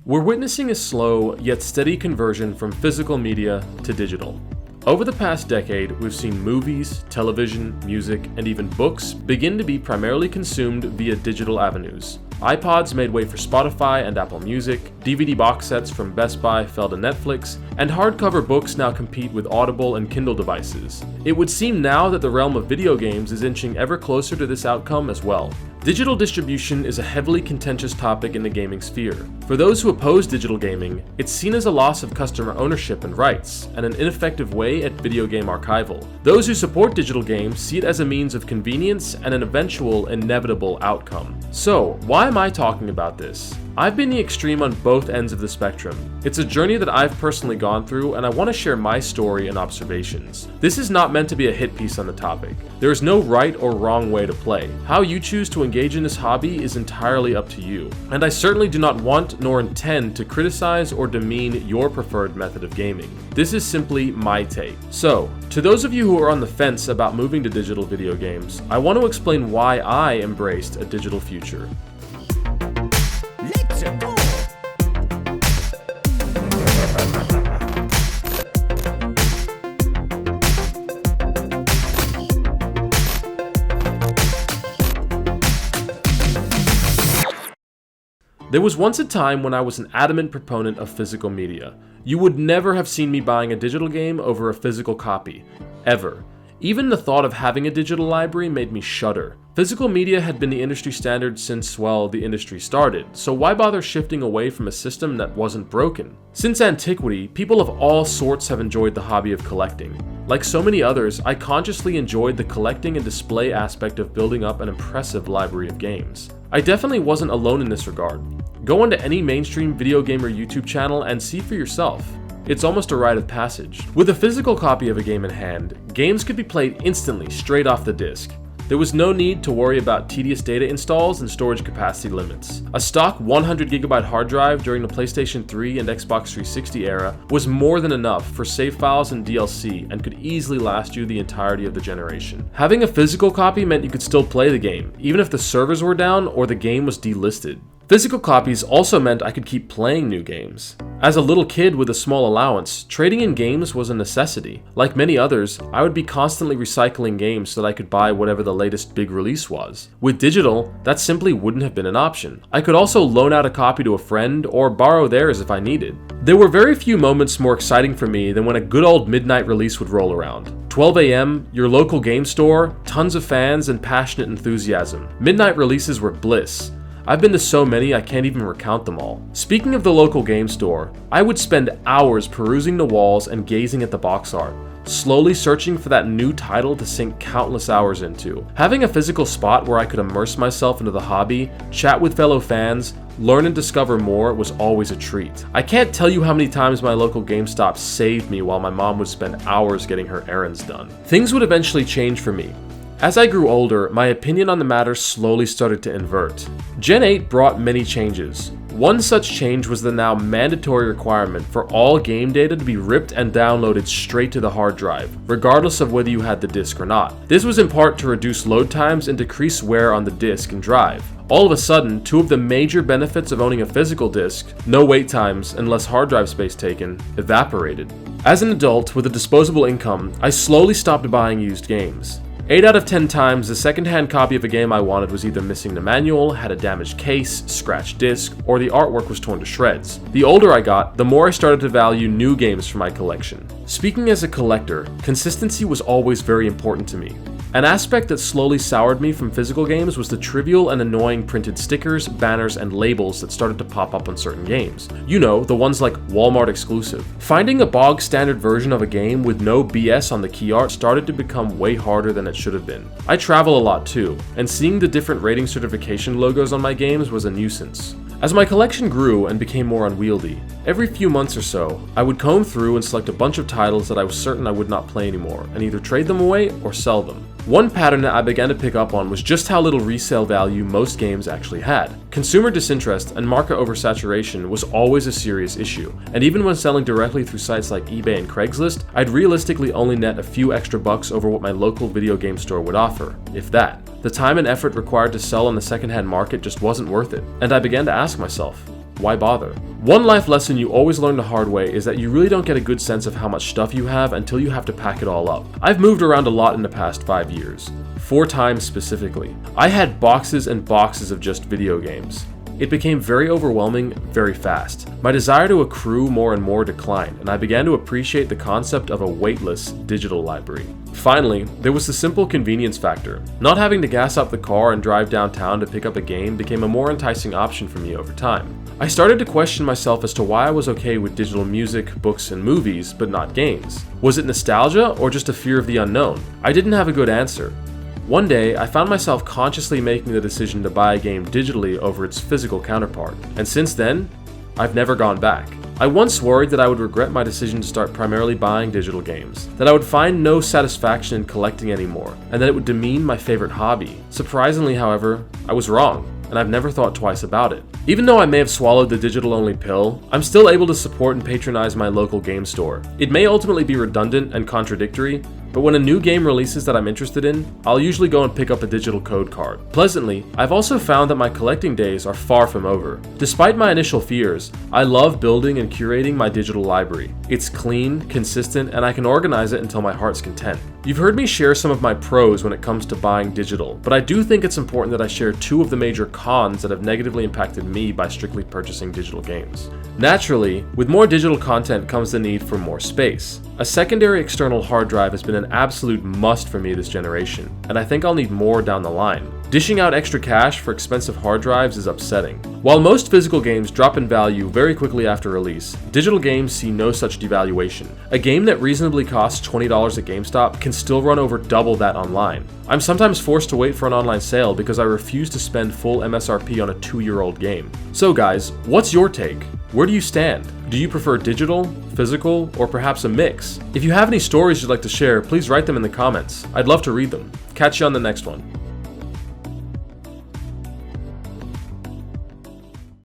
We're witnessing a slow yet steady conversion from physical media to digital. Over the past decade, we've seen movies, television, music, and even books begin to be primarily consumed via digital avenues. iPods made way for Spotify and Apple Music, DVD box sets from Best Buy fell to Netflix, and hardcover books now compete with Audible and Kindle devices. It would seem now that the realm of video games is inching ever closer to this outcome as well. Digital distribution is a heavily contentious topic in the gaming sphere. For those who oppose digital gaming, it's seen as a loss of customer ownership and rights, and an ineffective way at video game archival. Those who support digital games see it as a means of convenience and an eventual, inevitable outcome. So, why am I talking about this? I've been the extreme on both ends of the spectrum. It's a journey that I've personally gone through, and I want to share my story and observations. This is not meant to be a hit piece on the topic. There is no right or wrong way to play. How you choose to engage in this hobby is entirely up to you, and I certainly do not want nor intend to criticize or demean your preferred method of gaming. This is simply my take. So, to those of you who are on the fence about moving to digital video games, I want to explain why I embraced a digital future. Let's go! There was once a time when I was an adamant proponent of physical media. You would never have seen me buying a digital game over a physical copy, ever. Even the thought of having a digital library made me shudder. Physical media had been the industry standard since, well, the industry started, so why bother shifting away from a system that wasn't broken? Since antiquity, people of all sorts have enjoyed the hobby of collecting. Like so many others, I consciously enjoyed the collecting and display aspect of building up an impressive library of games. I definitely wasn't alone in this regard. Go onto any mainstream video gamer YouTube channel and see for yourself. It's almost a rite of passage. With a physical copy of a game in hand, games could be played instantly straight off the disc. There was no need to worry about tedious data installs and storage capacity limits. A stock 100GB hard drive during the PlayStation 3 and Xbox 360 era was more than enough for save files and DLC and could easily last you the entirety of the generation. Having a physical copy meant you could still play the game, even if the servers were down or the game was delisted. Physical copies also meant I could keep playing new games. As a little kid with a small allowance, trading in games was a necessity. Like many others, I would be constantly recycling games so that I could buy whatever the latest big release was. With digital, that simply wouldn't have been an option. I could also loan out a copy to a friend or borrow theirs if I needed. There were very few moments more exciting for me than when a good old midnight release would roll around. 12 a.m., your local game store, tons of fans, and passionate enthusiasm. Midnight releases were bliss. I've been to so many I can't even recount them all. Speaking of the local game store, I would spend hours perusing the walls and gazing at the box art, slowly searching for that new title to sink countless hours into. Having a physical spot where I could immerse myself into the hobby, chat with fellow fans, learn and discover more was always a treat. I can't tell you how many times my local GameStop saved me while my mom would spend hours getting her errands done. Things would eventually change for me. As I grew older, my opinion on the matter slowly started to invert. Gen 8 brought many changes. One such change was the now mandatory requirement for all game data to be ripped and downloaded straight to the hard drive, regardless of whether you had the disk or not. This was in part to reduce load times and decrease wear on the disk and drive. All of a sudden, two of the major benefits of owning a physical disk, no wait times and less hard drive space taken, evaporated. As an adult with a disposable income, I slowly stopped buying used games. 8 out of 10 times, the second-hand copy of a game I wanted was either missing the manual, had a damaged case, scratched disc, or the artwork was torn to shreds. The older I got, the more I started to value new games for my collection. Speaking as a collector, consistency was always very important to me. An aspect that slowly soured me from physical games was the trivial and annoying printed stickers, banners, and labels that started to pop up on certain games. You know, the ones like Walmart exclusive. Finding a bog standard version of a game with no BS on the key art started to become way harder than it should have been. I travel a lot too, and seeing the different rating certification logos on my games was a nuisance. As my collection grew and became more unwieldy, every few months or so, I would comb through and select a bunch of titles that I was certain I would not play anymore, and either trade them away or sell them. One pattern that I began to pick up on was just how little resale value most games actually had. Consumer disinterest and market oversaturation was always a serious issue, and even when selling directly through sites like eBay and Craigslist, I'd realistically only net a few extra bucks over what my local video game store would offer, if that. The time and effort required to sell on the secondhand market just wasn't worth it, and I began to ask myself, why bother? One life lesson you always learn the hard way is that you really don't get a good sense of how much stuff you have until you have to pack it all up. I've moved around a lot in the past 5 years, 4 times specifically. I had boxes and boxes of just video games. It became very overwhelming very fast. My desire to accrue more and more declined, and I began to appreciate the concept of a weightless digital library. Finally, there was the simple convenience factor. Not having to gas up the car and drive downtown to pick up a game became a more enticing option for me over time. I started to question myself as to why I was okay with digital music, books, and movies, but not games. Was it nostalgia or just a fear of the unknown? I didn't have a good answer. One day, I found myself consciously making the decision to buy a game digitally over its physical counterpart, and since then, I've never gone back. I once worried that I would regret my decision to start primarily buying digital games, that I would find no satisfaction in collecting anymore, and that it would demean my favorite hobby. Surprisingly, however, I was wrong, and I've never thought twice about it. Even though I may have swallowed the digital-only pill, I'm still able to support and patronize my local game store. It may ultimately be redundant and contradictory, but when a new game releases that I'm interested in, I'll usually go and pick up a digital code card. Pleasantly, I've also found that my collecting days are far from over. Despite my initial fears, I love building and curating my digital library. It's clean, consistent, and I can organize it until my heart's content. You've heard me share some of my pros when it comes to buying digital, but I do think it's important that I share 2 of the major cons that have negatively impacted me by strictly purchasing digital games. Naturally, with more digital content comes the need for more space. A secondary external hard drive has been an absolute must for me this generation, and I think I'll need more down the line. Dishing out extra cash for expensive hard drives is upsetting. While most physical games drop in value very quickly after release, digital games see no such devaluation. A game that reasonably costs $20 at GameStop can still run over double that online. I'm sometimes forced to wait for an online sale because I refuse to spend full MSRP on a 2-year-old game. So guys, what's your take? Where do you stand? Do you prefer digital, physical, or perhaps a mix? If you have any stories you'd like to share, please write them in the comments. I'd love to read them. Catch you on the next one.